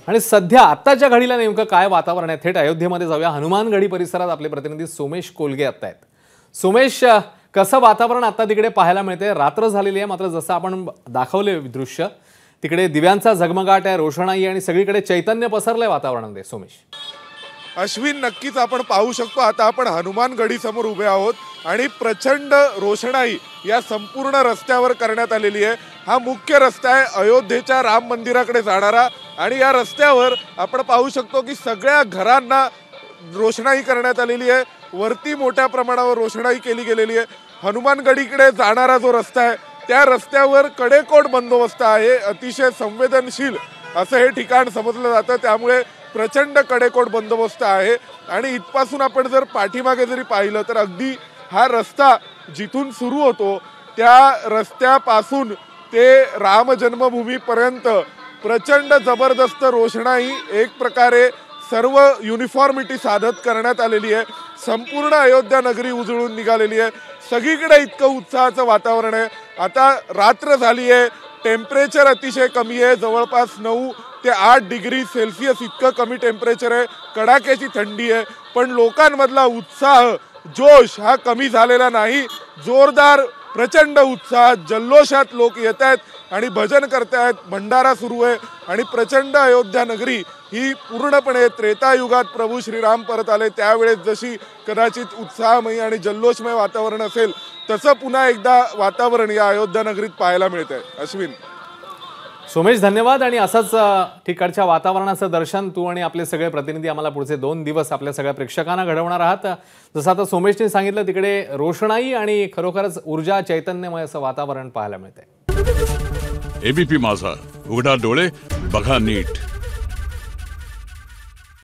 आणि सध्या आत्ताच्या घडीला नेमकं काय वातावरण आहे थेट अयोध्येमध्ये जाऊया। हनुमानगढी परिसरात आपले प्रतिनिधी सोमेश कोलगे आता आहेत। सोमेश, कसं वातावरण आता तिकडे पाहायला मिळते? रात्र झालेली आहे, मात्र जसं आपण दाखवले दृश्य तिकडे दिव्यांचा झगमगाट आहे, रोषणाई आणि सगळीकडे चैतन्य पसरलंय वातावरणामध्ये। सोमेश, अश्विन, नक्कीच आपण पाहू शकतो आता आपण हनुमानगढी समोर उभे आहोत आणि प्रचंड रोषणाई या संपूर्ण रस्त्यावर करण्यात आलेली आहे। हा मुख्य रस्ता आहे अयोध्येच्या राम मंदिराकडे जाणारा आणि या रस्त्यावर आपण पाहू शकतो की सगळ्या घरांना रोषणाई करण्यात आलेली आहे। वरती मोठ्या प्रमाणावर रोषणाई केली गेलेली आहे। हनुमानगढीकडे जाणारा जो रस्ता आहे त्या रस्त्यावर कडेकोट बंदोबस्त आहे। अतिशय संवेदनशील असं हे ठिकाण समजलं जातं, त्यामुळे प्रचंड कडेकोट बंदोबस्त आहे। आणि इथपासून आपण जर पाठीमागे जरी पाहिलं तर अगदी हा रस्ता जिथून सुरू होतो त्या रस्त्यापासून ते राम जन्मभूमीपर्यंत प्रचंड जबरदस्त रोषणाई एक प्रकारे सर्व युनिफॉर्मिटी साधत करण्यात आलेली आहे। संपूर्ण अयोध्या नगरी उजळून निघालेली आहे। सगळीकडे इतकं उत्साहाचं वातावरण आहे। आता रात्र झाली आहे, टेम्परेचर अतिशय कमी आहे, जवळपास 9 ते 8 डिग्री सेल्सिअस इतकं कमी टेम्परेचर आहे। कडाक्याची थंडी आहे, पण लोकांमधला उत्साह, जोश हा कमी झालेला नाही। जोरदार प्रचंड उत्साह, जल्लोषात लोक येत आहेत आणि भजन करतायत, भंडारा सुरू आहे आणि प्रचंड अयोध्या नगरी ही पूर्णपणे त्रेतायुगात प्रभू श्रीराम परत आले त्यावेळेस जशी कदाचित उत्साहमयी आणि जल्लोषमय वातावरण असेल तसं पुन्हा एकदा वातावरण या अयोध्या नगरीत पाहायला मिळत आहे। अश्विन, सोमेश धन्यवाद। आणि असंच ठिकाणच्या वातावरणाचं दर्शन तू आणि आपले सगळे प्रतिनिधी आम्हाला पुढचे 2 दिवस आपल्या सगळ्या प्रेक्षकांना घडवणार आहात। जसं आता सोमेशने सांगितलं तिकडे रोषणाई आणि खरोखरच ऊर्जा चैतन्यमय असं वातावरण पाहायला मिळतंय। एबीपी माझा, उघडा डोळे बघा नीट।